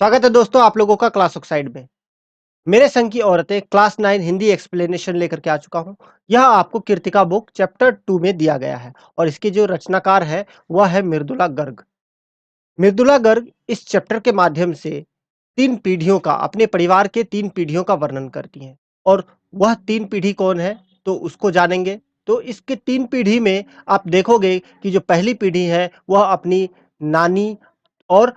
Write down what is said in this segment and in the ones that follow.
स्वागत है दोस्तों आप लोगों का क्लास ऑक्साइड में। मेरे संग की औरतें क्लास 9 हिंदी एक्सप्लेनेशन लेकर के आ चुका हूं। यह आपको कीर्तिका बुक चैप्टर 2 में दिया गया है और इसके जो रचनाकार है वह है मृदुला गर्ग। मृदुला गर्ग इस चैप्टर के माध्यम से 3 पीढ़ियों का अपने परिवार के 3 पीढ़ियों का वर्णन करती हैं और वह 3 पीढ़ी कौन है तो उसको जानेंगे। तो इसके 3 पीढ़ी में आप देखोगे कि जो पहली पीढ़ी है वह अपनी नानी और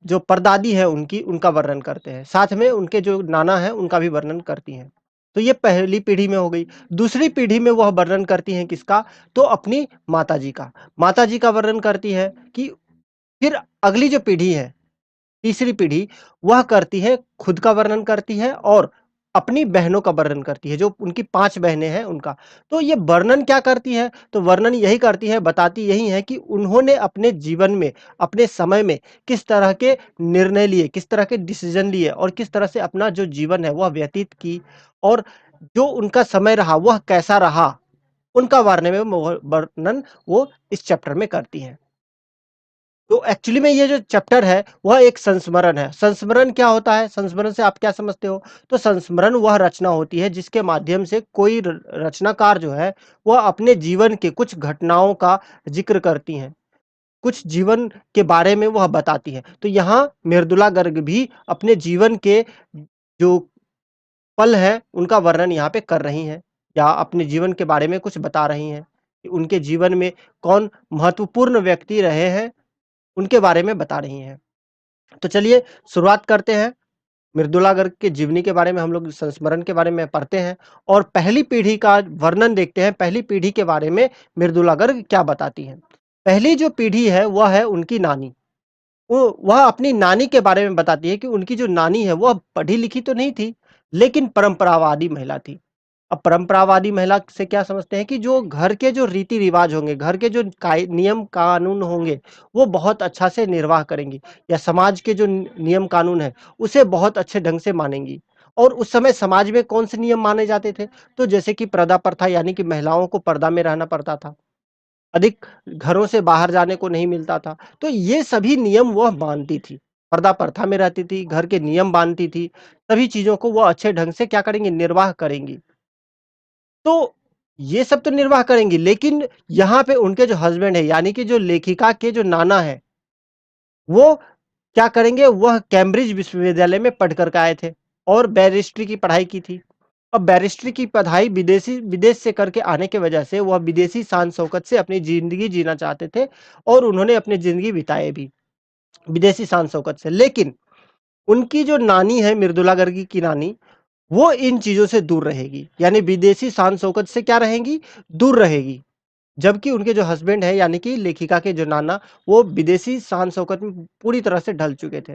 जो परदादी है उनकी उनका वर्णन करते हैं। साथ में उनके जो नाना हैं उनका भी वर्णन करती हैं। तो ये पहली पीढ़ी में हो गई। दूसरी पीढ़ी में वह वर्णन करती हैं किसका? तो अपनी माताजी का। माताजी का वर्णन करती है कि फिर अगली जो पीढ़ी है, तीसरी पीढ़ी, वह करती है खुद का वर्णन करती है और अपनी बहनों का वर्णन करती है, जो उनकी 5 बहनें हैं उनका। तो ये वर्णन क्या करती है? तो वर्णन यही करती है, बताती यही है कि उन्होंने अपने जीवन में, अपने समय में किस तरह के निर्णय लिए, किस तरह के डिसीज़न लिए और किस तरह से अपना जो जीवन है वह व्यतीत की और जो उनका समय रहा वह कैसा रहा, उनका बारे में वो वर्णन वो इस चैप्टर में करती हैं। तो एक्चुअली में ये जो चैप्टर है वह एक संस्मरण है। संस्मरण क्या होता है? संस्मरण से आप क्या समझते हो? तो संस्मरण वह रचना होती है जिसके माध्यम से कोई रचनाकार जो है वह अपने जीवन के कुछ घटनाओं का जिक्र करती हैं, कुछ जीवन के बारे में वह बताती है। तो यहाँ मृदुला गर्ग भी अपने जीवन के जो पल है उनका वर्णन यहाँ पे कर रही हैं या अपने जीवन के बारे में कुछ बता रही हैं कि उनके जीवन में कौन महत्वपूर्ण व्यक्ति रहे हैं, उनके बारे में बता रही हैं। तो चलिए शुरुआत करते हैं। मृदुला गर्ग के जीवनी के बारे में हम लोग संस्मरण के बारे में पढ़ते हैं और पहली पीढ़ी का वर्णन देखते हैं। पहली पीढ़ी के बारे में मृदुला गर्ग क्या बताती हैं। पहली जो पीढ़ी है वह है उनकी नानी। वह अपनी नानी के बारे में बताती है कि उनकी जो नानी है वह पढ़ी लिखी तो नहीं थी, लेकिन परंपरावादी महिला थी। अब परंपरावादी महिला से क्या समझते हैं कि जो घर के जो रीति-रिवाज होंगे, घर के जो काय नियम कानून होंगे, वो बहुत अच्छा से निर्वाह करेंगी या समाज के जो नियम कानून हैं, उसे बहुत अच्छे ढंग से मानेंगी। और उस समय समाज में कौन से नियम माने जाते थे? तो जैसे कि पर्दा प्रथा यानी कि महिलाओं को पर्दा में रहना पड़ता था। अधिक घरों से बाहर जाने को नहीं मिलता था। तो ये सभी नियम वह मानती थी। पर्दा प्रथा में रहती थी, घर के नियम बाँधती थी, सभी चीज़ों को वो अच्छे ढंग से क्या करेंगी? निर्वाह करेंगी। तो ये सब तो निर्वाह करेंगी, लेकिन यहाँ पे उनके जो हस्बैंड है, यानी कि जो लेखिका के जो नाना हैं, वो क्या करेंगे? वह कैम्ब्रिज विश्वविद्यालय में पढ़ कर के आए थे और बैरिस्ट्री की पढ़ाई की थी। अब बैरिस्ट्री की पढ़ाई विदेश से करके आने की वजह से वह विदेशी शान-शौकत से अपनी ज़िंदगी जीना चाहते थे और उन्होंने अपनी ज़िंदगी बिताई भी, विदेशी शान-शौकत से। लेकिन उनकी जो नानी है, मृदुला गर्ग की नानी, वो इन चीज़ों से दूर रहेगी, यानी विदेशी शान-शौकत से क्या रहेंगी? दूर रहेगी। जबकि उनके जो हस्बैंड हैं, यानी कि लेखिका के जो नाना, वो विदेशी शान-शौकत में पूरी तरह से ढल चुके थे।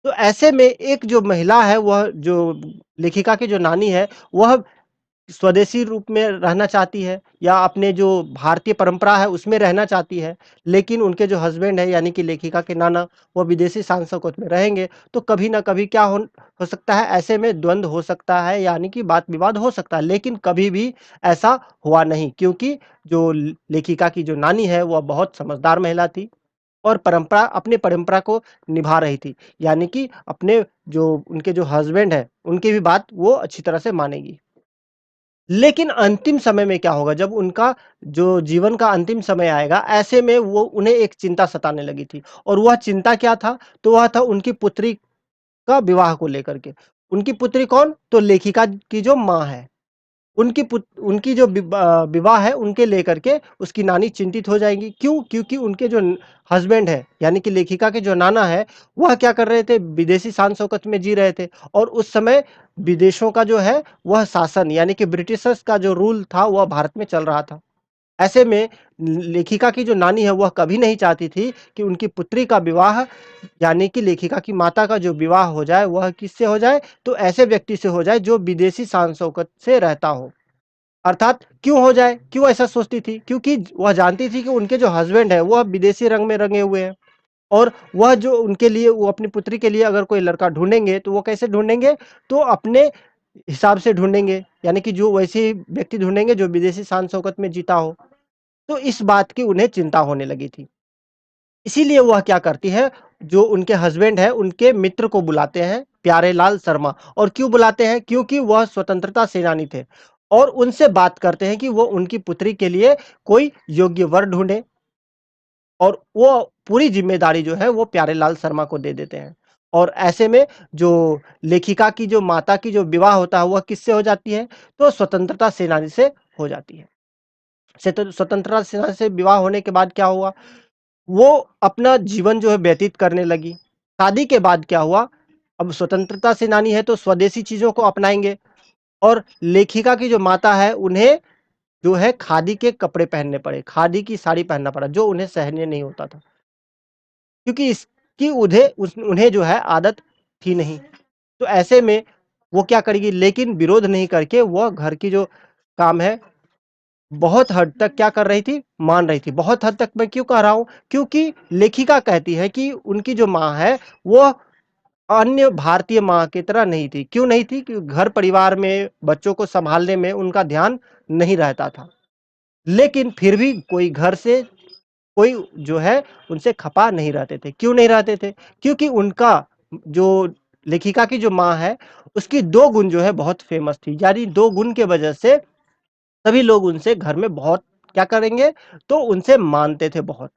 तो ऐसे में एक जो महिला है, वह जो लेखिका की जो नानी है, वह स्वदेशी रूप में रहना चाहती है या अपने जो भारतीय परंपरा है उसमें रहना चाहती है। लेकिन उनके जो हस्बैंड है यानी कि लेखिका के नाना वो विदेशी शान-शौकत में रहेंगे, तो कभी न कभी क्या हो सकता है, ऐसे में द्वंद हो सकता है यानी कि वाद-विवाद हो सकता है। लेकिन कभी भी ऐसा हुआ नहीं क्योंकि जो लेखिका की जो नानी है वह बहुत समझदार महिला थी और अपनी परंपरा को निभा रही थी। यानी कि अपने जो उनके जो हस्बैंड हैं, उनकी भी बात वो अच्छी तरह से मानेगी। लेकिन अंतिम समय में क्या होगा जब उनका जो जीवन का अंतिम समय आएगा, ऐसे में वो उन्हें एक चिंता सताने लगी थी और वह चिंता क्या था? तो वह था उनकी पुत्री का विवाह को लेकर के। उनकी पुत्री कौन? तो लेखिका की जो माँ है। उनकी जो विवाह है उनके लेकर के उसकी नानी चिंतित हो जाएँगी। क्यों? क्योंकि उनके जो हस्बैंड है, यानी कि लेखिका के जो नाना है, वह क्या कर रहे थे? विदेशी शान-शौकत में जी रहे थे और उस समय विदेशों का जो है वह शासन यानी कि ब्रिटिशर्स का जो रूल था वह भारत में चल रहा था। ऐसे में लेखिका की जो नानी है वह कभी नहीं चाहती थी कि उनकी पुत्री का विवाह यानी कि लेखिका की माता का जो विवाह हो जाए वह किससे हो जाए? तो ऐसे व्यक्ति से हो जाए जो विदेशी शान-शौकत से रहता हो। अर्थात क्यों हो जाए? क्यों ऐसा सोचती थी? क्योंकि वह जानती थी कि उनके जो हस्बैंड हैं, वह विदेशी रंग में रंगे हुए हैं और वह जो उनके लिए वो अपनी पुत्री के लिए अगर कोई लड़का ढूँढेंगे, तो वो कैसे ढूँढेंगे? तो अपने हिसाब से ढूँढेंगे, यानी कि जो वैसे व्यक्ति ढूँढेंगे जो विदेशी शान-शौकत में जीता हो। तो इस बात की उन्हें चिंता होने लगी थी। इसीलिए वह क्या करती है, जो उनके हस्बैंड हैं, उनके मित्र को बुलाते हैं, प्यारेलाल शर्मा। और क्यों बुलाते हैं? क्योंकि वह स्वतंत्रता सेनानी थे और उनसे बात करते हैं कि वो उनकी पुत्री के लिए कोई योग्य वर ढूँढें और वो पूरी ज़िम्मेदारी जो है वो प्यारेलाल शर्मा को दे देते हैं। और ऐसे में जो लेखिका की जो माता की जो विवाह होता है, वह किससे हो जाती है? तो स्वतंत्रता सेनानी से हो जाती है। स्वतंत्रता सेनानी से विवाह होने के बाद क्या हुआ? वो अपना जीवन जो है व्यतीत करने लगी। शादी के बाद क्या हुआ? अब स्वतंत्रता सेनानी है तो स्वदेशी चीज़ों को अपनाएँगे और लेखिका की जो माता है, उन्हें जो है खादी के कपड़े पहनने पड़े, खादी की साड़ी पहनना पड़ा, जो उन्हें सहनीय नहीं होता था। क्योंकि इसकी उन्हें जो है आदत थी नहीं। तो ऐसे में वो क्या करेगी, लेकिन विरोध नहीं करके वह घर की जो काम है, बहुत हद तक क्या कर रही थी? मान रही थी। बहुत हद तक मैं क्यों कह रहा हूँ? क्योंकि लेखिका कहती है कि उनकी जो माँ है, वो अन्य भारतीय माँ की तरह नहीं थी। क्यों नहीं थी? कि घर परिवार में बच्चों को सँभालने में उनका ध्यान नहीं रहता था। लेकिन फिर भी कोई घर से कोई जो है उनसे खपा नहीं रहते थे। क्यों नहीं रहते थे? क्योंकि उनका जो लेखिका की जो माँ है, उसकी 2 गुण जो है बहुत फ़ेमस थी। यानी 2 गुण के वजह से सभी लोग उनसे घर में बहुत क्या करेंगे? तो उनसे मानते थे बहुत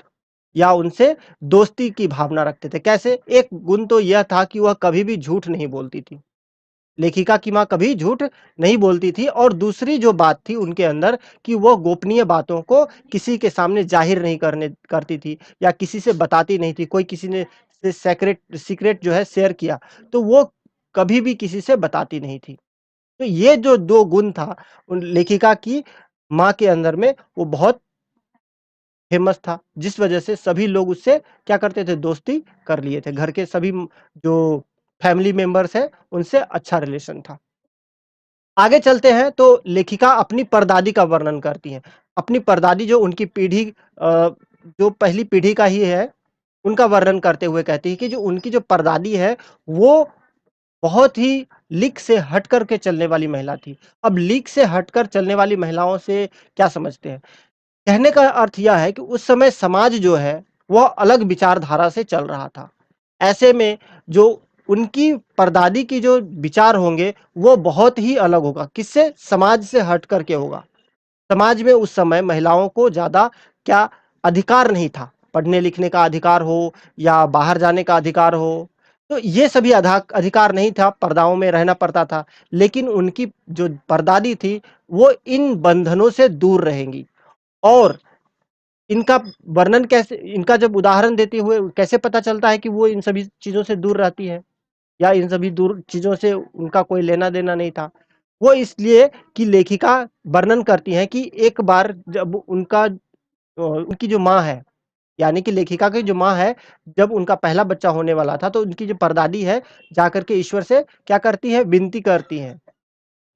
या उनसे दोस्ती की भावना रखते थे। कैसे? एक गुण तो यह था कि वह कभी भी झूठ नहीं बोलती थी। लेखिका की माँ कभी झूठ नहीं बोलती थी और दूसरी जो बात थी उनके अंदर कि वो गोपनीय बातों को किसी के सामने ज़ाहिर नहीं करने करती थी या किसी से बताती नहीं थी। कोई किसी ने से सीक्रेट जो है शेयर किया, तो वो कभी भी किसी से बताती नहीं थी। तो ये जो 2 गुण था उन लेखिका की माँ के अंदर में, वो बहुत फ़ेमस था, जिस वजह से सभी लोग उससे क्या करते थे? दोस्ती कर लिए थे। घर के सभी जो फैमिली मेंबर्स हैं, उनसे अच्छा रिलेशन था। आगे चलते हैं तो लेखिका अपनी परदादी का वर्णन करती हैं। अपनी परदादी जो उनकी पीढ़ी जो पहली पीढ़ी का ही है, उनका वर्णन करते हुए कहती है कि जो उनकी जो परदादी है, वो बहुत ही लीक से हट कर के चलने वाली महिला थी। अब लीक से हटकर चलने वाली महिलाओं से क्या समझते हैं? कहने का अर्थ यह है कि उस समय समाज जो है, वह अलग विचारधारा से चल रहा था। ऐसे में जो उनकी परदादी की जो विचार होंगे, वो बहुत ही अलग होगा। किससे? समाज से हट कर के होगा। समाज में उस समय महिलाओं को ज़्यादा क्या अधिकार नहीं था। पढ़ने-लिखने का अधिकार हो या बाहर जाने का अधिकार हो, तो ये सभी अधिकार नहीं था, पर्दाओं में रहना पड़ता था। लेकिन उनकी जो परदादी थी, वो इन बंधनों से दूर रहेंगी और इनका वर्णन कैसे इनका जब उदाहरण देते हुए कैसे पता चलता है कि वो इन सभी चीज़ों से दूर रहती है या इन सभी दूर चीज़ों से उनका कोई लेना-देना नहीं था। वो इसलिए कि लेखिका वर्णन करती हैं कि एक बार जब उनकी जो माँ है, यानी कि लेखिका की जो माँ है, जब उनका पहला बच्चा होने वाला था, तो उनकी जो परदादी है, जाकर के ईश्वर से क्या करती है? विनती करती हैं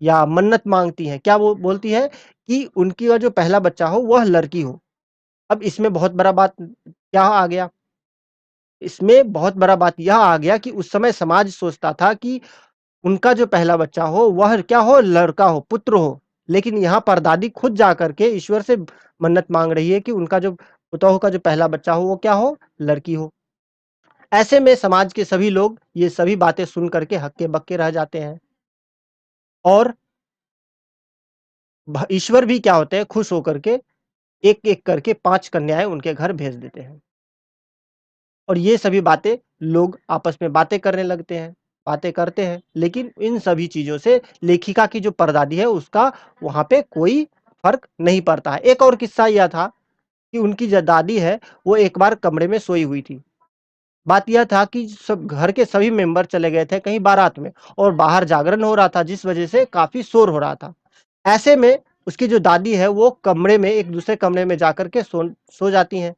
या मन्नत माँगती हैं। क्या वो बोलती हैं कि उनकी जो पहला बच्चा हो, वह लड़की हो। अब इसमें बहुत बड़ा बात क्या आ गया? इसमें बहुत बड़ा बात यह आ गया कि उस समय समाज सोचता था कि उनका जो पहला बच्चा हो, वह क्या हो? लड़का हो, पुत्र हो। लेकिन यहाँ पर दादी खुद जाकर के ईश्वर से मन्नत माँग रही है कि उनका जो पतोहू का जो पहला बच्चा हो, वो क्या हो? लड़की हो। ऐसे में समाज के सभी लोग ये सभी बातें सुन कर के हक्के-बक्के रह जाते हैं और ईश्वर भी क्या होते हैं, खुश होकर के एक-एक करके 5 कन्याएँ उनके घर भेज देते हैं। और ये सभी बातें लोग आपस में बातें करने लगते हैं, बातें करते हैं, लेकिन इन सभी चीज़ों से लेखिका की जो परदादी है उसका वहाँ पे कोई फ़र्क नहीं पड़ता है। एक और किस्सा यह था कि उनकी जो दादी है, वो एक बार कमरे में सोई हुई थी। बात यह था कि सब घर के सभी मेंबर चले गए थे कहीं बारात में और बाहर जागरण हो रहा था जिस वज़ह से काफ़ी शोर हो रहा था। ऐसे में उसकी जो दादी है वो कमरे में एक दूसरे कमरे में जाकर के सो जाती हैं।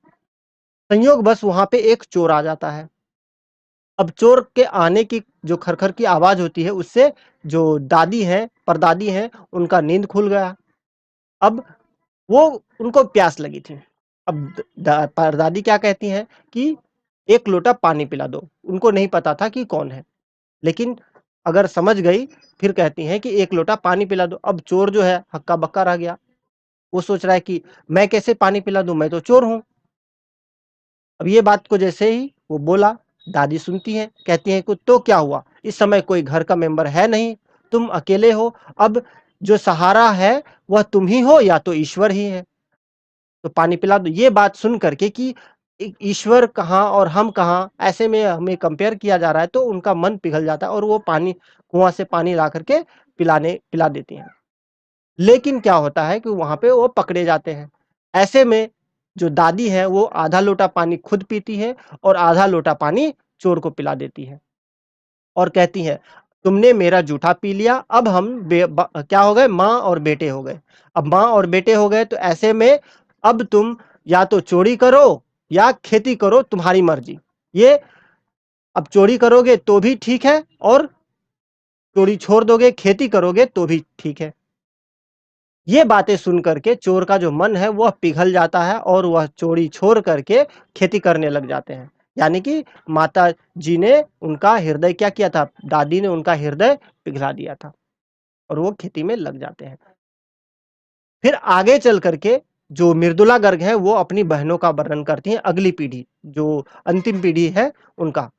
संयोगवश वहाँ पे एक चोर आ जाता है। अब चोर के आने की जो खर-खर की आवाज़ होती है, उससे जो दादी हैं, परदादी हैं, उनका नींद खुल गया। अब वो उनको प्यास लगी थी। अब द द परदादी क्या कहती हैं कि 1 लोटा पानी पिला दो। उनको नहीं पता था कि कौन है, लेकिन अगर समझ गई, फिर कहती हैं कि 1 लोटा पानी पिला दो। अब चोर जो है हक्का-बक्का रह गया। वो सोच रहा है कि मैं कैसे पानी पिला दूँ, मैं तो चोर हूँ। अब ये बात को जैसे ही वो बोला दादी सुनती हैं, कहती हैं कि तो क्या हुआ? इस समय कोई घर का मेंबर है नहीं, तुम अकेले हो, अब जो सहारा है वह तुम ही हो या तो ईश्वर ही है। तो पानी पिला दो। ये बात सुन कर के कि ईश्वर कहाँ और हम कहाँ, ऐसे में हमें कंपेयर किया जा रहा है, तो उनका मन पिघल जाता है और वो पानी कुआँ से पानी ला कर के पिला देती हैं। लेकिन क्या होता है कि वहाँ पे वो पकड़े जाते हैं। ऐसे में जो दादी है वो आधा लोटा पानी खुद पीती है और आधा लोटा पानी चोर को पिला देती है और कहती है, तुमने मेरा जूठा पी लिया, अब हम क्या हो गए, माँ और बेटे हो गए। अब माँ और बेटे हो गए तो ऐसे में अब तुम या तो चोरी करो या खेती करो, तुम्हारी मर्जी। ये अब चोरी करोगे तो भी ठीक है और चोरी छोड़ दोगे, खेती करोगे तो भी ठीक है। ये बातें सुन करके चोर का जो मन है वह पिघल जाता है और वह चोरी छोड़ करके खेती करने लग जाते हैं। यानी कि माता जी ने उनका हृदय क्या किया था? दादी ने उनका हृदय पिघला दिया था और वो खेती में लग जाते हैं। फिर आगे चल करके जो मृदुला गर्ग है वो अपनी बहनों का वर्णन करती हैं, अगली पीढ़ी जो अंतिम पीढ़ी है उनका।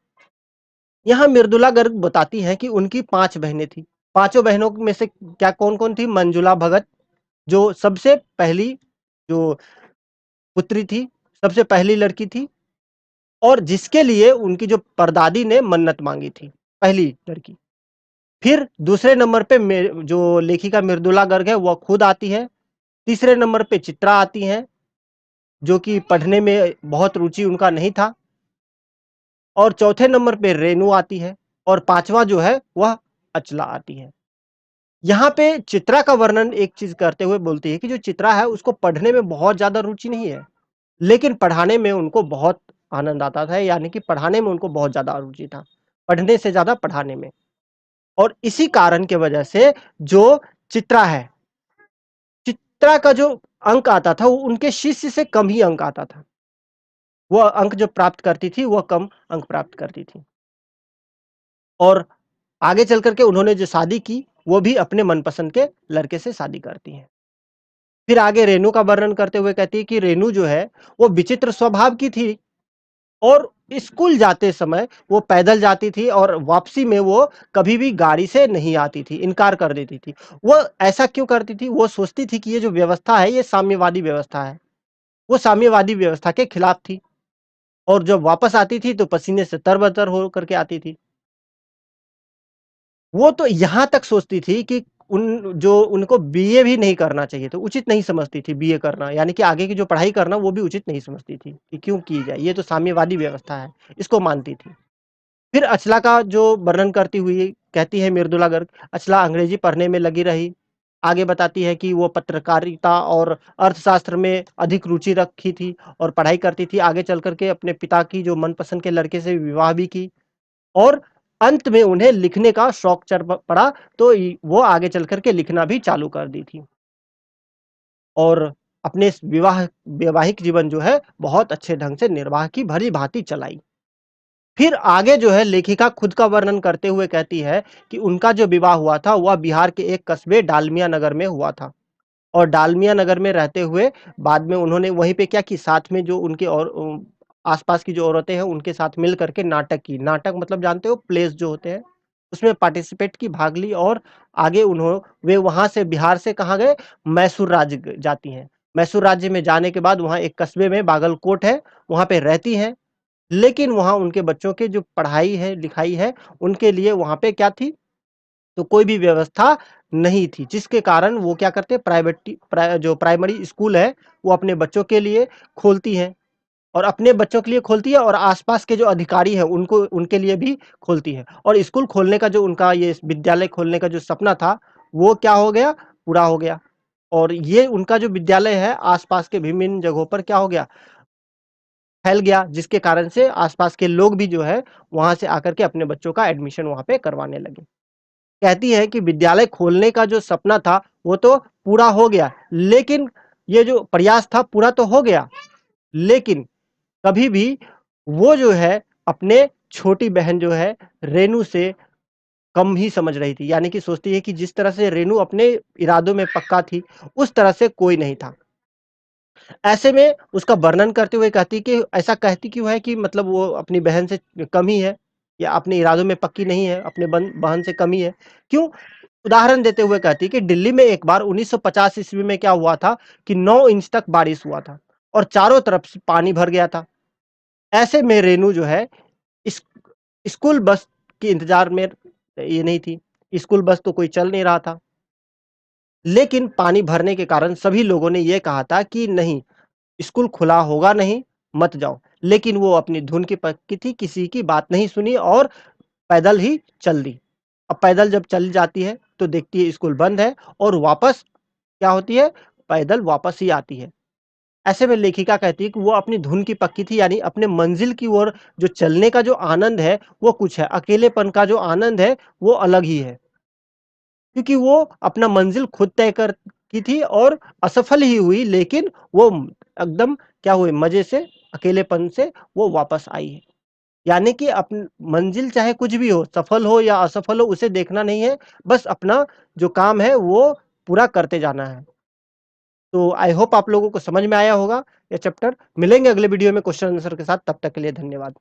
यहाँ मृदुला गर्ग बताती हैं कि उनकी 5 बहनें थी। पाँचों बहनों में से क्या कौन-कौन थी? मंजुला भगत जो सबसे पहली जो पुत्री थी, सबसे पहली लड़की थी और जिसके लिए उनकी जो परदादी ने मन्नत मांगी थी, पहली लड़की। फिर दूसरे नंबर पे जो लेखिका मृदुला गर्ग है वह खुद आती है। तीसरे नंबर पे चित्रा आती हैं, जो कि पढ़ने में बहुत रुचि उनका नहीं था और चौथे नंबर पे रेणु आती है और पाँचवाँ जो है वह अचला आती है। यहाँ पे चित्रा का वर्णन एक चीज़ करते हुए बोलती है कि जो चित्रा है उसको पढ़ने में बहुत ज़्यादा रुचि नहीं है। लेकिन पढ़ाने में उनको बहुत आनंद आता था, यानी कि पढ़ाने में उनको बहुत ज़्यादा रुचि था, पढ़ने से ज़्यादा पढ़ाने में। और इसी कारण की वजह से जो चित्रा है, चित्रा का जो अंक आता था, वो उनके शिष्य से कम ही अंक आता था। वह अंक जो प्राप्त करती थी, वह कम अंक प्राप्त करती थी। और आगे चल कर के उन्होंने जो शादी की, वो भी अपने मनपसंद के लड़के से शादी करती हैं। फिर आगे रेणु का वर्णन करते हुए कहती है कि रेणु जो है, वो विचित्र स्वभाव की थी और स्कूल जाते समय वो पैदल जाती थी और वापसी में वो कभी भी गाड़ी से नहीं आती थी, इनकार कर देती थी। वो ऐसा क्यों करती थी? वो सोचती थी कि ये जो व्यवस्था है, ये साम्यवादी व्यवस्था है। वो साम्यवादी व्यवस्था के खिलाफ थी और जब वापस आती थी तो पसीने से तर-बतर हो करके आती थी। वो तो यहाँ तक सोचती थी कि जो उनको बीए भी नहीं करना चाहिए, तो उचित नहीं समझती थी बीए करना, यानी कि आगे की जो पढ़ाई करना वो भी उचित नहीं समझती थी, कि क्यों की जाए, ये तो साम्यवादी व्यवस्था है, इसको मानती थी। फिर अचला का जो वर्णन करती हुई कहती है मृदुला गर्ग, अचला अंग्रेजी पढ़ने में लगी रही। आगे बताती है कि वो पत्रकारिता और अर्थशास्त्र में अधिक रुचि रखी थी और पढ़ाई करती थी। आगे चल कर के अपने पिता की जो मनपसंद के लड़के से विवाह भी की और अंत में उन्हें लिखने का शौक चढ़ पड़ा, तो वो आगे चल कर के लिखना भी चालू कर दी थी। और अपने इस वैवाहिक जीवन जो है बहुत अच्छे ढंग से निर्वाह की, भली-भाँति चलाई। फिर आगे जो है लेखिका खुद का वर्णन करते हुए कहती है कि उनका जो विवाह हुआ था वह बिहार के एक कस्बे डालमिया नगर में हुआ था और डालमिया नगर में रहते हुए बाद में उन्होंने वहीं पे क्या कि साथ में जो उनके और आस-पास की जो औरतें हैं उनके साथ मिल कर के नाटक की। नाटक मतलब जानते हो प्लेस जो होते हैं, उसमें पार्टिसिपेट की, भाग ली और आगे वे वहाँ से बिहार से कहाँ गए? मैसूर राज्य जाती हैं। मैसूर राज्य में जाने के बाद वहाँ एक कस्बे में बागलकोट है, वहाँ पे रहती हैं। लेकिन वहाँ उनके बच्चों की जो पढ़ाई है, लिखाई है, उनके लिए वहाँ पे क्या थी? तो कोई भी व्यवस्था नहीं थी, जिसके कारण वो क्या करते हैं जो प्राइमरी स्कूल है, वो अपने बच्चों के लिए खोलती हैं और अपने बच्चों के लिए खोलती है और आस-पास के जो अधिकारी हैं, उनके लिए भी खोलती है और स्कूल खोलने का जो उनका ये विद्यालय खोलने का जो सपना था, वो क्या हो गया? पूरा हो गया और ये उनका जो विद्यालय है, आस-पास के विभिन्न जगहों पर क्या हो गया? फैल गया, जिसके कारण से आस-पास के लोग भी जो है, वहाँ से आकर के अपने बच्चों का एडमिशन वहाँ पे करवाने लगे। कहती है कि विद्यालय खोलने का जो सपना था, वो तो पूरा हो गया, लेकिन ये जो प्रयास था पूरा तो हो गया, लेकिन कभी भी वो जो है अपने छोटी बहन जो है रेणु से कम ही समझ रही थी। यानी कि सोचती है कि जिस तरह से रेणु अपने इरादों में पक्का थी, उस तरह से कोई नहीं था। ऐसे में उसका वर्णन करते हुए कहती कि ऐसा कहती क्यों है कि मतलब वो अपनी बहन से कम ही है या अपने इरादों में पक्की नहीं है, अपने बहन से कम ही है। क्यों? उदाहरण देते हुए कहती है कि दिल्ली में एक बार 1950 ईस्वी में क्या हुआ था कि 9 इंच तक बारिश हुआ था और चारों तरफ से पानी भर गया था। ऐसे में रेनू जो है इस स्कूल बस के इंतजार में ये नहीं थी। स्कूल बस तो कोई चल नहीं रहा था। लेकिन पानी भरने के कारण सभी लोगों ने ये कहा था कि नहीं, स्कूल खुला होगा नहीं, मत जाओ। लेकिन वो अपनी धुन की पक्की थी, किसी की बात नहीं सुनी और पैदल ही चल दी। अब पैदल जब चली जाती है, तो देखती है स्कूल बंद है और वापस क्या होती है, पैदल वापस ही आती है। ऐसे में लेखिका कहती है कि वो अपनी धुन की पक्की थी, यानी अपने मंजिल की ओर जो चलने का जो आनंद है, वो कुछ है। अकेलेपन का जो आनंद है, वो अलग ही है। क्योंकि वो अपना मंजिल खुद तय कर की थी और असफल ही हुई, लेकिन वो एकदम क्या हुए, मजे से, अकेलेपन से वो वापस आई है। यानी कि अपन मंजिल चाहे कुछ भी हो, सफल हो या असफल हो, उसे देखना नहीं है, बस अपना जो काम है वो पूरा करते जाना है। तो आई होप आप लोगों को समझ में आया होगा ये चैप्टर। मिलेंगे अगले वीडियो में क्वेश्चन आंसर के साथ, तब तक के लिए धन्यवाद।